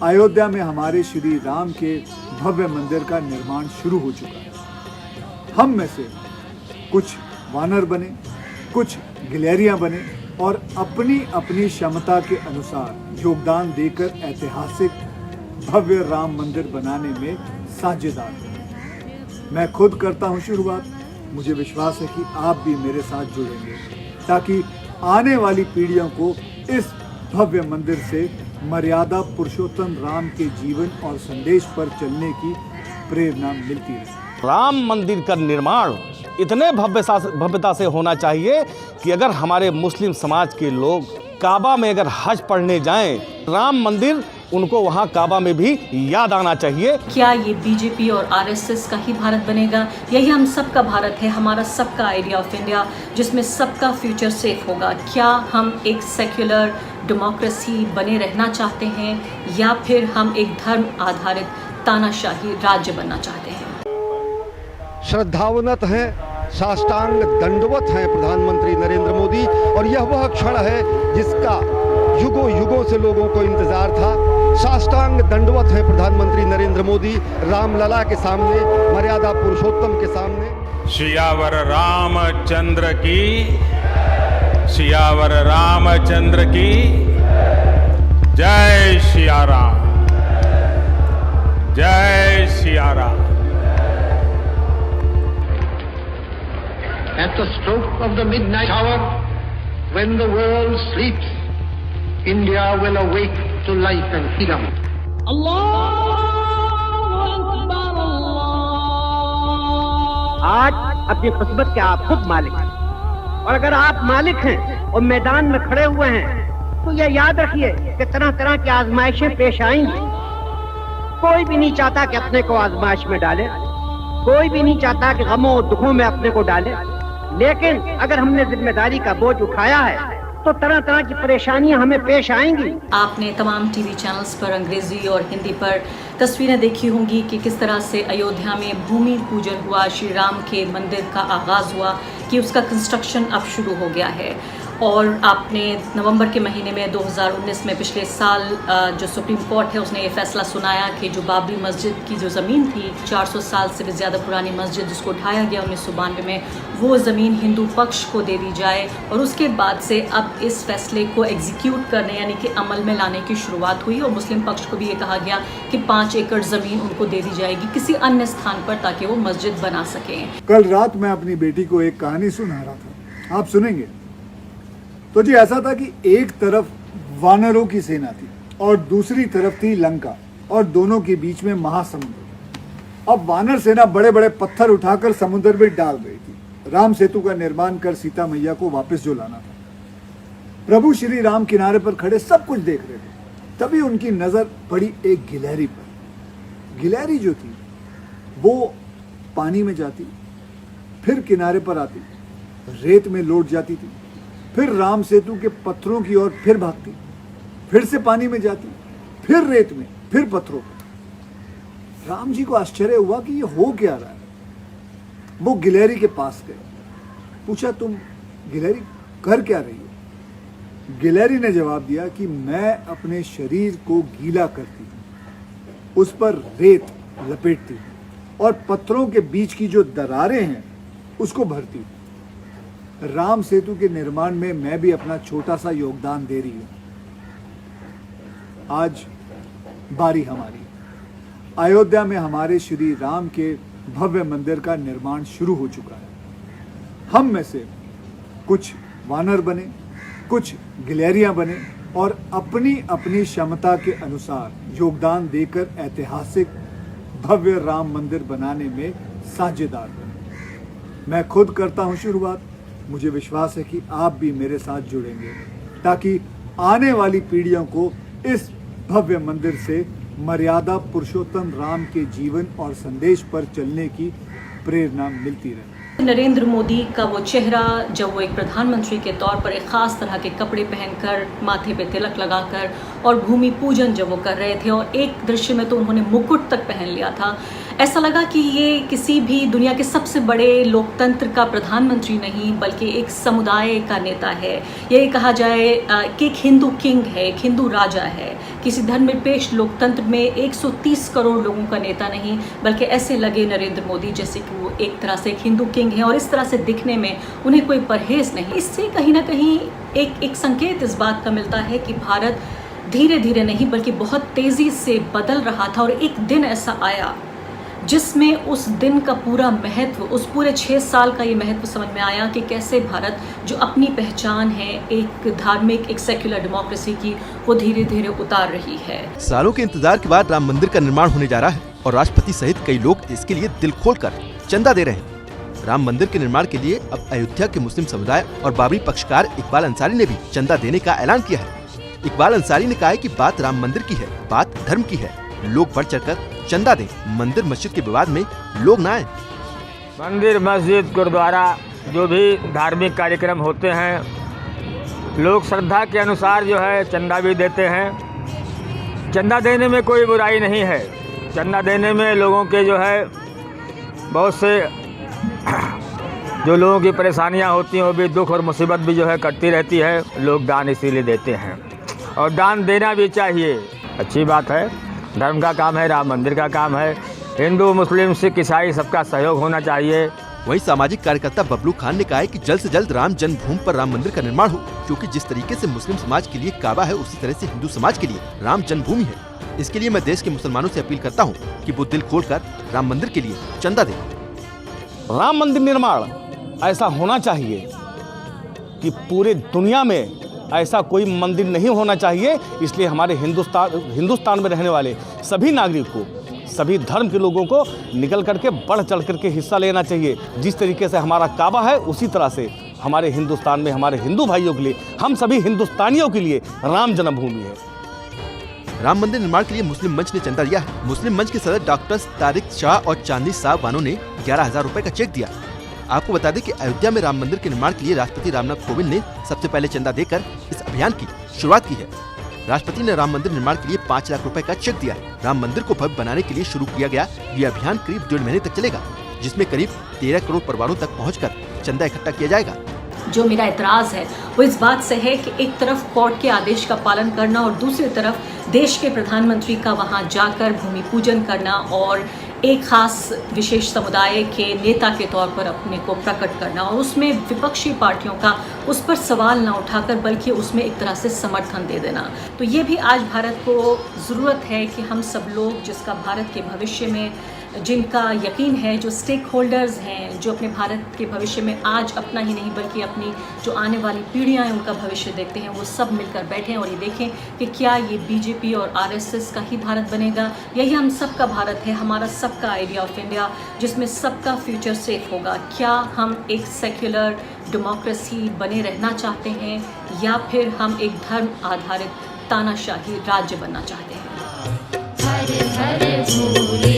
अयोध्या में हमारे श्री राम के भव्य मंदिर का निर्माण शुरू हो चुका है। हम में से कुछ वानर बने, कुछ गिलहरियां बने और अपनी अपनी क्षमता के अनुसार योगदान देकर ऐतिहासिक भव्य राम मंदिर बनाने में साझेदार हैं। मैं खुद करता हूं शुरुआत। मुझे विश्वास है कि आप भी मेरे साथ जुड़ेंगे ताकि आने वाली पीढ़ियों को इस भव्य मंदिर से मर्यादा पुरुषोत्तम राम के जीवन और संदेश पर चलने की प्रेरणा मिलती रहे। राम मंदिर का निर्माण इतने भव्यता से होना चाहिए कि अगर हमारे मुस्लिम समाज के लोग काबा में अगर हज पढ़ने जाएं, राम मंदिर उनको वहाँ काबा में भी याद आना चाहिए। क्या ये बीजेपी और आरएसएस का ही भारत बनेगा? यही हम सबका भारत है, हमारा सबका आइडिया ऑफ इंडिया, जिसमें सबका फ्यूचर सेफ होगा। क्या हम एक सेक्युलर डेमोक्रेसी बने रहना चाहते हैं या फिर हम एक धर्म आधारित तानाशाही राज्य बनना चाहते हैं? श्रद्धावनत हैं, साष्टांग दंडवत हैं प्रधानमंत्री नरेंद्र मोदी, और यह वह क्षण है जिसका युगों युगों से लोगों को इंतजार था। साष्टांग दंडवत हैं प्रधानमंत्री नरेंद्र मोदी रामलला के सामने, मर्यादा पुरुषोत्तम के सामने। सियावर रामचंद्र की, सियावर रामचंद्र की जय सिया राम, जय Siya Ram. At the stroke of the midnight hour, when the world sleeps, India will awake to life and freedom. आज अपनी किस्मत के आप खुद मालिक हैं, और अगर आप मालिक हैं और मैदान में खड़े हुए हैं तो यह याद रखिए कि तरह तरह की आजमाइशें पेश आएंगी। कोई भी नहीं चाहता कि अपने को आजमाइश में डाले, कोई भी नहीं चाहता कि गमों और दुखों में अपने को डाले, लेकिन अगर हमने जिम्मेदारी का बोझ उठाया है तो तरह तरह की परेशानियां हमें पेश आएंगी। आपने तमाम टीवी चैनल्स पर अंग्रेजी और हिंदी पर तस्वीरें देखी होंगी कि किस तरह से अयोध्या में भूमि पूजन हुआ, श्री राम के मंदिर का आगाज़ हुआ, कि उसका कंस्ट्रक्शन अब शुरू हो गया है। और आपने नवंबर के महीने में 2019 में पिछले साल जो सुप्रीम कोर्ट है उसने ये फैसला सुनाया कि जो बाबरी मस्जिद की जो ज़मीन थी, 400 साल से भी ज़्यादा पुरानी मस्जिद जिसको ढाया गया 1992 में, वो ज़मीन हिंदू पक्ष को दे दी जाए। और उसके बाद से अब इस फैसले को एग्जीक्यूट करने यानी कि अमल में लाने की शुरुआत हुई और मुस्लिम पक्ष को भी ये कहा गया कि 5 एकड़ ज़मीन उनको दे दी जाएगी किसी अन्य स्थान पर ताकि वो मस्जिद बना सकें। कल रात मैं अपनी बेटी को एक कहानी सुना रहा था, आप सुनेंगे। तो जी ऐसा था कि एक तरफ वानरों की सेना थी और दूसरी तरफ थी लंका, और दोनों के बीच में महासमुद्र। अब वानर सेना बड़े बड़े पत्थर उठाकर समुद्र में डाल रही थी। राम सेतु का निर्माण कर सीता मैया को वापस जो लाना था। प्रभु श्री राम किनारे पर खड़े सब कुछ देख रहे थे। तभी उनकी नजर पड़ी एक गिलहरी पर। गिलहरी जो थी वो पानी में जाती, फिर किनारे पर आती, रेत में लौट जाती थी, फिर राम सेतु के पत्थरों की ओर फिर भागती, फिर से पानी में जाती, फिर रेत में, फिर पत्थरों पर। राम जी को आश्चर्य हुआ कि ये हो क्या रहा है। वो गिलहरी के पास गए, पूछा, तुम गिलहरी कर क्या रही हो? गिलहरी ने जवाब दिया कि मैं अपने शरीर को गीला करती हूँ, उस पर रेत लपेटती हूँ और पत्थरों के बीच की जो दरारें हैं उसको भरती हूँ। राम सेतु के निर्माण में मैं भी अपना छोटा सा योगदान दे रही हूं। आज बारी हमारी। अयोध्या में हमारे श्री राम के भव्य मंदिर का निर्माण शुरू हो चुका है। हम में से कुछ वानर बने, कुछ गिलहरियां बने और अपनी अपनी क्षमता के अनुसार योगदान देकर ऐतिहासिक भव्य राम मंदिर बनाने में साझेदार बने। मैं खुद करता हूं शुरुआत। मुझे विश्वास है कि आप भी मेरे साथ जुड़ेंगे ताकि आने वाली पीढ़ियों को इस भव्य मंदिर से मर्यादा पुरुषोत्तम राम के जीवन और संदेश पर चलने की प्रेरणा मिलती रहे। नरेंद्र मोदी का वो चेहरा जब वो एक प्रधानमंत्री के तौर पर एक ख़ास तरह के कपड़े पहनकर, माथे पे तिलक लगाकर और भूमि पूजन जब वो कर रहे थे, और एक दृश्य में तो उन्होंने मुकुट तक पहन लिया था, ऐसा लगा कि ये किसी भी दुनिया के सबसे बड़े लोकतंत्र का प्रधानमंत्री नहीं बल्कि एक समुदाय का नेता है। ये कहा जाए कि एक हिंदू किंग है, एक हिंदू राजा है। किसी धर्मनिरपेक्ष लोकतंत्र में 130 करोड़ लोगों का नेता नहीं, बल्कि ऐसे लगे नरेंद्र मोदी जैसे कि वो एक तरह से एक हिंदू किंग है और इस तरह से दिखने में उन्हें कोई परहेज नहीं। इससे कहीं ना कहीं एक संकेत इस बात का मिलता है कि भारत धीरे धीरे नहीं बल्कि बहुत तेज़ी से बदल रहा था और एक दिन ऐसा आया जिसमें उस दिन का पूरा महत्व, उस पूरे 6 साल का ये महत्व समझ में आया कि कैसे भारत जो अपनी पहचान है एक धार्मिक, एक सेक्युलर डेमोक्रेसी की, वो धीरे धीरे उतार रही है। सालों के इंतजार के बाद राम मंदिर का निर्माण होने जा रहा है और राष्ट्रपति सहित कई लोग इसके लिए दिल खोलकर चंदा दे रहे हैं। राम मंदिर के निर्माण के लिए अब अयोध्या के मुस्लिम समुदाय और बाबरी पक्षकार इकबाल अंसारी ने भी चंदा देने का ऐलान किया है। इकबाल अंसारी ने कहा है कि बात राम मंदिर की है, बात धर्म की है, लोग बढ़ चढ़कर चंदा दें, मंदिर मस्जिद के विवाद में लोग न आए। मंदिर, मस्जिद, गुरुद्वारा, जो भी धार्मिक कार्यक्रम होते हैं, लोग श्रद्धा के अनुसार जो है चंदा भी देते हैं। चंदा देने में कोई बुराई नहीं है। चंदा देने में लोगों के जो है बहुत से जो लोगों की परेशानियां होती हैं, वो भी दुख और मुसीबत भी जो है कटती रहती है। लोग दान इसीलिए देते हैं और दान देना भी चाहिए, अच्छी बात है। धर्म का काम है, राम मंदिर का काम है। हिंदू, मुस्लिम, सिख, ईसाई सबका सहयोग होना चाहिए। वहीं सामाजिक कार्यकर्ता बबलू खान ने कहा है कि जल्द से जल्द राम जन्मभूमि पर राम मंदिर का निर्माण हो, क्योंकि जिस तरीके से मुस्लिम समाज के लिए काबा है उसी तरह से हिंदू समाज के लिए राम जन्मभूमि है। इसके लिए मैं देश के मुसलमानों से अपील करता हूँ कि वो दिल खोलकर राम मंदिर के लिए चंदा दें। राम मंदिर निर्माण ऐसा होना चाहिए कि पूरे दुनिया में ऐसा कोई मंदिर नहीं होना चाहिए। इसलिए हमारे हिंदुस्तान में रहने वाले सभी नागरिक को, सभी धर्म के लोगों को निकल करके बढ़ चढ़ करके हिस्सा लेना चाहिए। जिस तरीके से हमारा काबा है उसी तरह से हमारे हिंदुस्तान में हमारे हिंदू भाइयों के लिए, हम सभी हिंदुस्तानियों के लिए राम जन्मभूमि है। राम मंदिर निर्माण के लिए मुस्लिम मंच ने चंदा दिया है। मुस्लिम मंच के सदस्य डॉक्टर तारिक शाह और चांदनी साहब बानो ने 11,000 रुपए का चेक दिया। आपको बता दें कि अयोध्या में राम मंदिर के निर्माण के लिए राष्ट्रपति रामनाथ कोविंद ने सबसे पहले चंदा देकर इस अभियान की शुरुआत की है। राष्ट्रपति ने राम मंदिर निर्माण के लिए 5 लाख रुपए का चेक दिया है। राम मंदिर को भव्य बनाने के लिए शुरू किया गया ये अभियान करीब 1.5 महीने तक चलेगा, जिसमें करीब 13 करोड़ परिवारों तक पहुंचकर चंदा इकट्ठा किया जाएगा। जो मेरा एतराज़ है वो इस बात से है कि एक तरफ कोर्ट के आदेश का पालन करना और दूसरी तरफ देश के प्रधानमंत्री का वहां जाकर भूमि पूजन करना और एक खास विशेष समुदाय के नेता के तौर पर अपने को प्रकट करना, और उसमें विपक्षी पार्टियों का उस पर सवाल ना उठाकर बल्कि उसमें एक तरह से समर्थन दे देना। तो ये भी आज भारत को ज़रूरत है कि हम सब लोग, जिसका भारत के भविष्य में जिनका यकीन है, जो स्टेक होल्डर्स हैं, जो अपने भारत के भविष्य में आज अपना ही नहीं बल्कि अपनी जो आने वाली पीढ़ियाँ हैं उनका भविष्य देखते हैं, वो सब मिलकर बैठें और ये देखें कि क्या ये बीजेपी और आरएसएस का ही भारत बनेगा या ये हम सबका भारत है, हमारा सबका आइडिया ऑफ इंडिया जिसमें सबका फ्यूचर सेफ होगा। क्या हम एक सेक्युलर डेमोक्रेसी बने रहना चाहते हैं या फिर हम एक धर्म आधारित तानाशाही राज्य बनना चाहते हैं। हरे हरे भोले